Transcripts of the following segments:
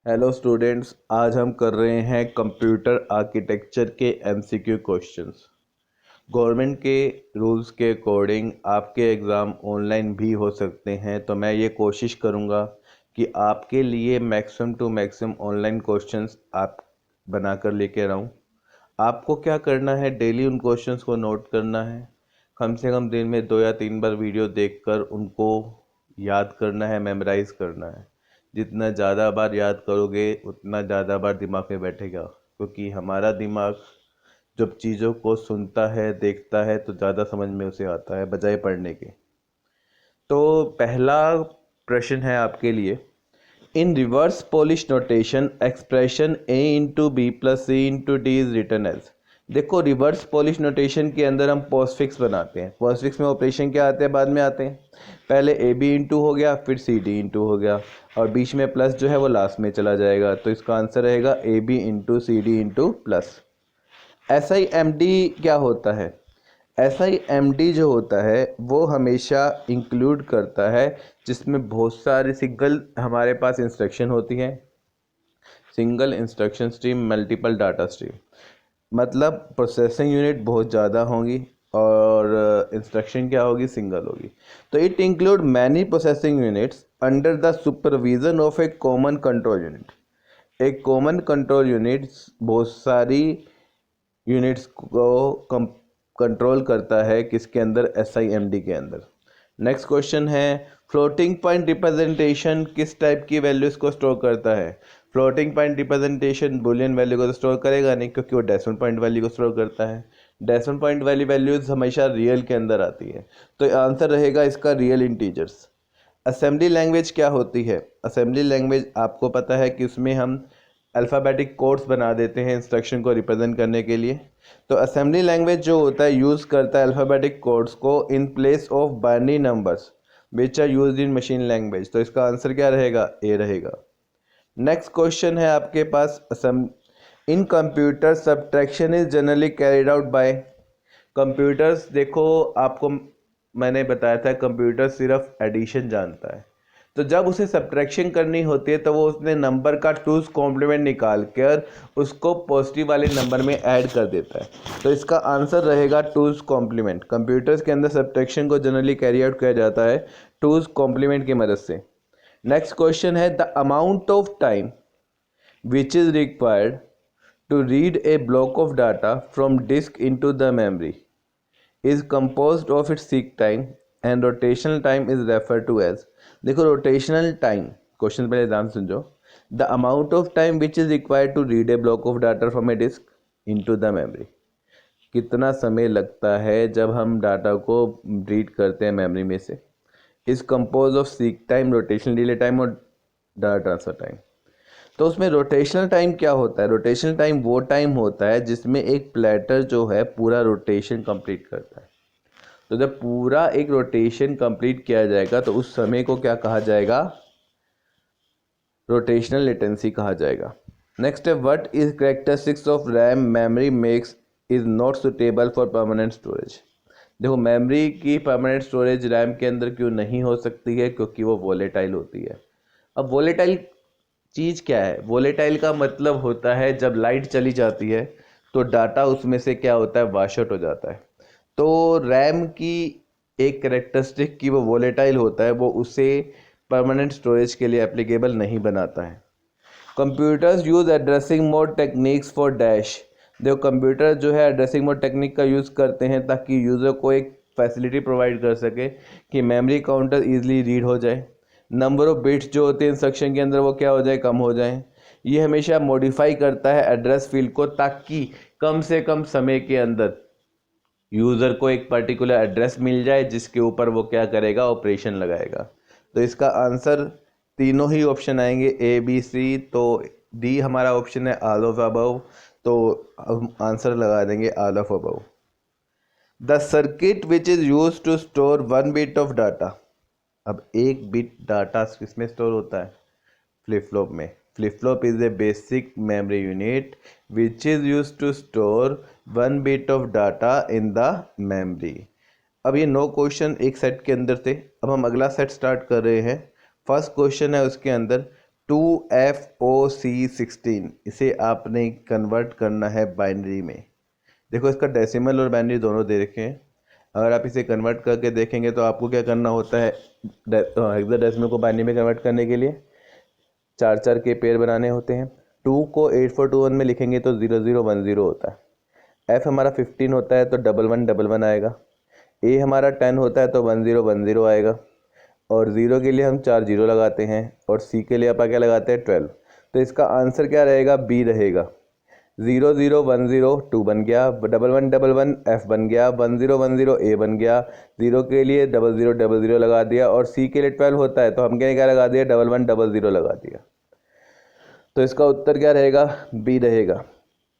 Hello students, आज हम कर रहे हैं कंप्यूटर आर्किटेक्चर के एमसीक्यू क्वेश्चंस। गवर्नमेंट के रूल्स के अकॉर्डिंग आपके एग्ज़ाम ऑनलाइन भी हो सकते हैं, तो मैं ये कोशिश करूँगा कि आपके लिए maximum to maximum online questions आप बनाकर लेकर आऊँ। आपको क्या करना है, डेली उन क्वेश्चंस को नोट करना है। कम से कम दिन में 2 या 3 बार वीडियो देखकर उनको याद करना है, मेमोराइज करना है। जितना ज़्यादा बार याद करोगे उतना ज़्यादा बार दिमाग में बैठेगा, क्योंकि हमारा दिमाग जब चीज़ों को सुनता है, देखता है, तो ज़्यादा समझ में उसे आता है बजाय पढ़ने के। तो पहला प्रश्न है आपके लिए, in reverse polish notation expression a into B plus C into D is written as. देखो, रिवर्स पोलिश नोटेशन के अंदर हम पोस्टफिक्स बनाते हैं। पोस्टफिक्स में ऑपरेशन क्या आते हैं, बाद में आते हैं। पहले ए बी इंटू हो गया, फिर सी डी इंटू हो गया, और बीच में प्लस जो है वो लास्ट में चला जाएगा। तो इसका आंसर रहेगा A B into C D into plus. ऐसा ही एम डी क्या होता है, ऐसा ही एम डी जो होता है वो हमेशा इंक्लूड करता है जिसमें बहुत सारे सिंगल हमारे पास इंस्ट्रक्शन होती हैं। Single instruction stream, multiple data stream, मतलब प्रोसेसिंग यूनिट बहुत ज़्यादा होंगी और इंस्ट्रक्शन क्या होगी, सिंगल होगी। तो it include many processing units under the supervision of A common control unit. एक कॉमन कंट्रोल यूनिट बहुत सारी यूनिट्स को कंट्रोल करता है, किसके अंदर, SIMD के अंदर। नेक्स्ट क्वेश्चन है, फ्लोटिंग पॉइंट रिप्रेजेंटेशन किस टाइप की वैल्यूज़ को स्टोर करता है। Floating point representation Boolean value को तो स्टोर करेगा नहीं, क्योंकि वो डेसिमल पॉइंट वैल्यू को स्टोर करता है। डेसिमल पॉइंट वाली वैल्यूज़ हमेशा रियल के अंदर आती है, तो आंसर रहेगा इसका रियल इंटीजर्स। असेंबली लैंग्वेज क्या होती है, असेंबली लैंग्वेज आपको पता है कि उसमें हम अल्फ़ाबेटिक कोड्स बना देते हैं इंस्ट्रक्शन को रिप्रेजेंट करने के लिए। तो असेंबली लैंग्वेज जो होता है यूज़ करता है अल्फ़ाबेटिक कोड्स को in place of binary numbers which are used in machine language. तो इसका आंसर क्या रहेगा, ए रहेगा। नेक्स्ट क्वेश्चन है आपके पास, in computer subtraction is generally carried out by. Computers, देखो आपको मैंने बताया था कंप्यूटर सिर्फ एडिशन जानता है, तो जब उसे सब्ट्रैक्शन करनी होती है तो वो उसने नंबर का टूज कॉम्प्लीमेंट निकाल कर उसको पॉजिटिव वाले नंबर में ऐड कर देता है। तो इसका आंसर रहेगा टूज कॉम्प्लीमेंट। कंप्यूटर्स के अंदर सब्ट्रैक्शन को जनरली कैरी आउट किया जाता है टूज कॉम्प्लीमेंट की मदद से। नेक्स्ट क्वेश्चन है, the amount of time which is required to read a block of data from disk into the memory is composed of its seek time and rotational time is referred to as। देखो, rotational time, question पहले ध्यान समझो। The amount of time which is required to read a block of data from a disk into the memory. कितना समय लगता है जब हम डाटा को रीड करते हैं मेमोरी में से। Is compose of seek time, rotational delay time और डाटा ट्रांसफर टाइम। तो उसमें रोटेशनल टाइम क्या होता है, रोटेशनल टाइम वो टाइम होता है जिसमें एक प्लेटर जो है पूरा रोटेशन कंप्लीट करता है। तो जब पूरा एक रोटेशन कंप्लीट किया जाएगा तो उस समय को क्या कहा जाएगा, रोटेशनल लेटेंसी कहा जाएगा। नेक्स्ट है, what is characteristics of RAM memory makes is not suitable for permanent storage. देखो, मेमोरी की परमानेंट स्टोरेज रैम के अंदर क्यों नहीं हो सकती है, क्योंकि वो वोलेटाइल होती है। अब वोलेटाइल चीज़ क्या है, वोलेटाइल का मतलब होता है जब लाइट चली जाती है तो डाटा उसमें से क्या होता है, वाश आउट हो जाता है। तो रैम की एक कैरेक्टरिस्टिक की वो वोलेटाइल होता है, वो उसे परमानेंट स्टोरेज के लिए एप्लीकेबल नहीं बनाता है। Computers use addressing mode techniques for dash. देखो, कंप्यूटर जो है एड्रेसिंग मोड टेक्निक का यूज़ करते हैं ताकि यूज़र को एक फैसिलिटी प्रोवाइड कर सके कि मेमोरी काउंटर ईजिली रीड हो जाए, नंबर ऑफ बिट्स जो होते हैं इंस्ट्रक्शन के अंदर वो क्या हो जाए, कम हो जाए। ये हमेशा मॉडिफाई करता है एड्रेस फील्ड को ताकि कम से कम समय के अंदर यूज़र को एक पर्टिकुलर एड्रेस मिल जाए जिसके ऊपर वो क्या करेगा, ऑपरेशन लगाएगा। तो इसका आंसर तीनों ही ऑप्शन आएंगे, ए बी सी। तो डी हमारा ऑप्शन है ऑल ऑफ अबव, तो हम आंसर लगा देंगे all of above. The circuit which is use to store 1 bit of data. अब 1 बिट डाटा किसमें स्टोर होता है, फ्लिप फ्लॉप में। Flip flop is a basic memory unit which is use to store 1 bit of data in the memory. अब ये 9 question एक set के अंदर थे, अब हम अगला सेट स्टार्ट कर रहे हैं। फर्स्ट क्वेश्चन है उसके अंदर, 2FOC16, इसे आपने कन्वर्ट करना है बाइनरी में। देखो इसका डेसिमल और बाइनरी दोनों दे रखे हैं। अगर आप इसे कन्वर्ट करके देखेंगे तो आपको क्या करना होता है, हेक्साडेसिमल को बाइनरी में कन्वर्ट करने के लिए 4 के पेयर बनाने होते हैं। 2 को 8421 में लिखेंगे तो 0010 होता है। F हमारा 15 होता है तो 1111 आएगा। A हमारा 10 होता है तो 1010 आएगा। और 0 के लिए हम 4 0 लगाते हैं और C के लिए आप क्या लगाते हैं 12। तो इसका आंसर क्या रहेगा, B रहेगा। 0010 2 बन गया, 1111 F बन गया, 1010 A बन गया, 0 के लिए 0000 लगा दिया और C के लिए 12 होता है तो हम क्या लगा दिया 1100 लगा दिया। तो इसका उत्तर क्या रहेगा, बी रहेगा।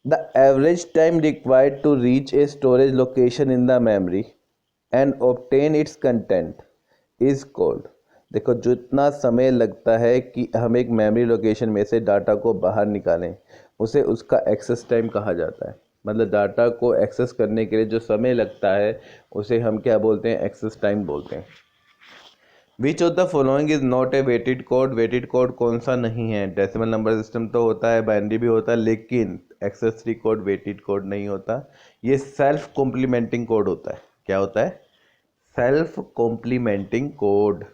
The average time required to reach a storage location in the memory and obtain its content is called. देखो जितना समय लगता है कि हम एक मेमोरी लोकेशन में से डाटा को बाहर निकालें उसे उसका एक्सेस टाइम कहा जाता है। मतलब डाटा को एक्सेस करने के लिए जो समय लगता है उसे हम क्या बोलते हैं, एक्सेस टाइम बोलते हैं। Which of the following is not a weighted code. Weighted code कौन सा नहीं है, डेसिमल नंबर सिस्टम तो होता है, बाइनरी भी होता है, लेकिन एक्सेसरी कोड वेटेड कोड नहीं होता। ये सेल्फ कॉम्प्लीमेंटिंग कोड होता है। क्या होता है, self complementing code.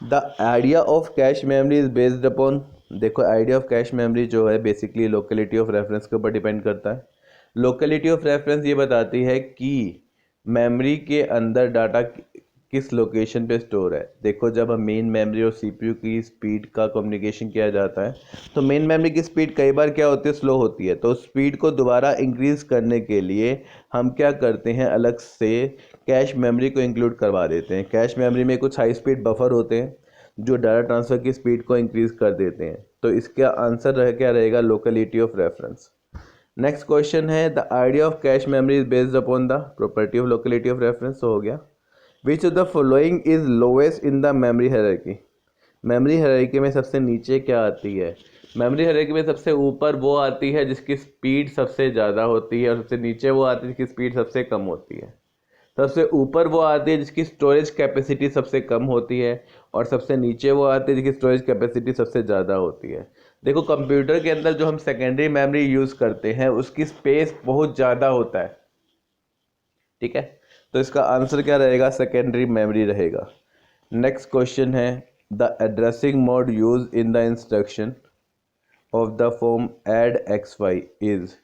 The idea of cache memory is based upon. देखो आइडिया ऑफ कैश मेमोरी जो है बेसिकली लोकेलिटी ऑफ रेफरेंस के ऊपर डिपेंड करता है। लोकेलिटी ऑफ रेफरेंस ये बताती है कि मेमोरी के अंदर डाटा किस लोकेशन पे स्टोर है। देखो जब हम मेन मेमोरी और सीपीयू की स्पीड का कम्युनिकेशन किया जाता है तो मेन मेमोरी की स्पीड कई बार क्या होती है, स्लो होती है। तो स्पीड को दोबारा इंक्रीज करने के लिए हम क्या करते हैं, अलग से कैश मेमोरी को इंक्लूड करवा देते हैं। कैश मेमोरी में कुछ हाई स्पीड बफर होते हैं जो डाटा ट्रांसफ़र की स्पीड को इंक्रीज कर देते हैं। तो इसका आंसर क्या रहेगा, locality of reference. Next question है, the idea of cache memory is based upon the property of locality of reference. हो गया। Which of the following is lowest in the memory hierarchy. Memory hierarchy में सबसे नीचे क्या आती है, memory hierarchy में सबसे ऊपर वो आती है जिसकी स्पीड सबसे ज़्यादा होती है और सबसे नीचे वो आती है जिसकी स्पीड सबसे कम होती है। सबसे ऊपर वो आती है जिसकी स्टोरेज कैपेसिटी सबसे कम होती है और सबसे नीचे वो आती है जिसकी स्टोरेज कैपेसिटी सबसे ज़्यादा होती है। देखो कंप्यूटर के अंदर जो हम सेकेंडरी मेमोरी यूज़ करते हैं उसकी स्पेस बहुत ज़्यादा होता है, ठीक है। तो इसका आंसर क्या रहेगा, सेकेंडरी मेमोरी रहेगा। नेक्स्ट क्वेश्चन है, the addressing mode use in the instruction of the form add X Y is.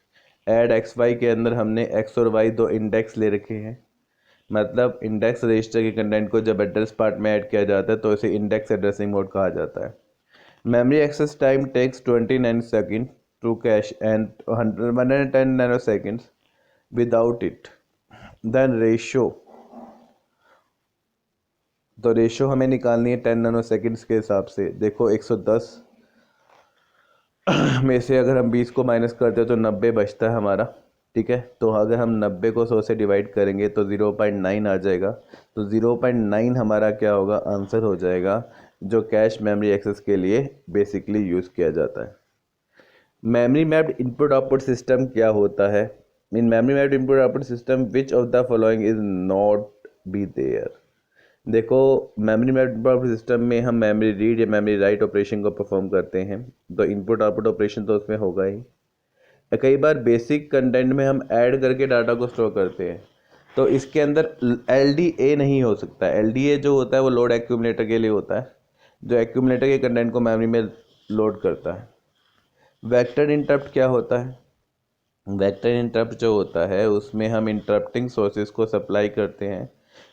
Add X Y के अंदर हमने एक्स और वाई दो इंडेक्स ले रखे हैं। मतलब इंडेक्स रजिस्टर के कंटेंट को जब एड्रेस पार्ट में ऐड किया जाता है तो इसे इंडेक्स एड्रेसिंग मोड कहा जाता है। Memory access time takes 29 second to cache and 110 nanoseconds without it. Then ratio, तो रेशो हमें निकालनी है 10 नैनो सेकेंड्स के हिसाब से। देखो 110 में से अगर हम 20 को माइनस करते हैं तो 90 बचता है हमारा, ठीक है। तो अगर हम 90 को 100 से डिवाइड करेंगे तो 0.9 आ जाएगा। तो 0.9 हमारा क्या होगा, आंसर हो जाएगा जो कैश मेमोरी एक्सेस के लिए बेसिकली यूज़ किया जाता है। Memory mapped input output system क्या होता है। In memory mapped input output system which of the following is not be there. देखो मेमोरी मैप्ड सिस्टम में हम मेमोरी रीड या मेमोरी राइट ऑपरेशन को परफॉर्म करते हैं तो इनपुट आउटपुट ऑपरेशन तो उसमें होगा ही। कई बार बेसिक कंटेंट में हम ऐड करके डाटा को स्टोर करते हैं तो इसके अंदर LDA नहीं हो सकता। LDA जो होता है वो लोड एक्यूमुलेटर के लिए होता है, जो एक्यूमुलेटर के कंटेंट को मेमोरी में लोड करता है। वेक्टर इंटरप्ट क्या होता है, वेक्टर इंटरप्ट जो होता है उसमें हम इंटरप्टिंग सोर्सेज को सप्लाई करते हैं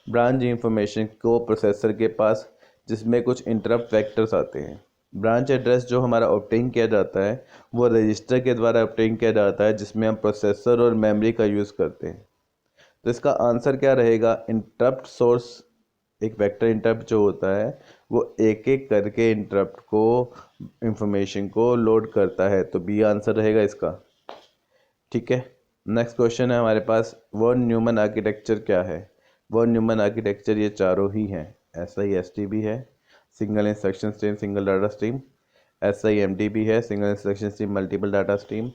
ब्रांच इंफॉर्मेशन को प्रोसेसर के पास, जिसमें कुछ इंटरप्ट वेक्टर्स आते हैं। ब्रांच एड्रेस जो हमारा ऑब्टेन किया जाता है वो रजिस्टर के द्वारा ऑब्टेन किया जाता है जिसमें हम प्रोसेसर और मेमोरी का यूज़ करते हैं। तो इसका आंसर क्या रहेगा, इंटरप्ट सोर्स एक वेक्टर इंटरप्ट जो होता है वो एक एक करके इंटरप्ट को इंफॉर्मेशन को लोड करता है। तो बी आंसर रहेगा इसका, ठीक है। नेक्स्ट क्वेश्चन है हमारे पास, वॉन न्यूमन आर्किटेक्चर क्या है। वॉन न्यूमन आर्किटेक्चर ये चारों ही हैं। SIST भी है, single instruction stream single data stream. SIMD भी है, single instruction stream multiple data stream.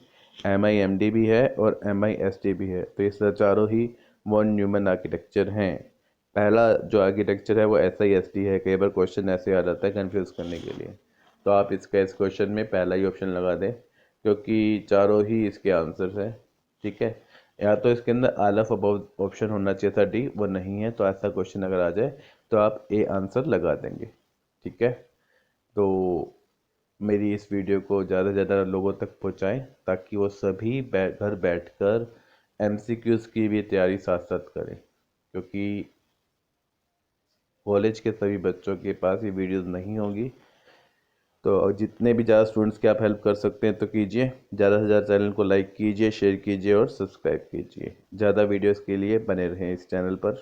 MIMD भी है और MIST भी है। तो ये चारों ही वॉन न्यूमन आर्किटेक्चर हैं। पहला जो आर्किटेक्चर है वो SIST है। कई बार क्वेश्चन ऐसे आ जाता है कन्फ्यूज़ करने के लिए। तो आप इसका इस क्वेश्चन में पहला ही ऑप्शन लगा दें, क्योंकि चारों ही इसके आंसर्स हैं। ठीक है, या तो इसके अंदर ऑल ऑफ अबव ऑप्शन होना चाहिए था, डी, वो नहीं है। तो ऐसा क्वेश्चन अगर आ जाए तो आप ए आंसर लगा देंगे। ठीक है, तो मेरी इस वीडियो को ज़्यादा से ज़्यादा लोगों तक पहुंचाएं, ताकि वो सभी घर बैठकर एमसीक्यूज़ की भी तैयारी साथ साथ करें, क्योंकि कॉलेज के सभी बच्चों के पास ये वीडियोस नहीं होगी। तो जितने भी ज़्यादा स्टूडेंट्स की आप हेल्प कर सकते हैं तो कीजिए। ज़्यादा से ज़्यादा चैनल को लाइक कीजिए, शेयर कीजिए और सब्सक्राइब कीजिए। ज़्यादा वीडियोस के लिए बने रहें इस चैनल पर।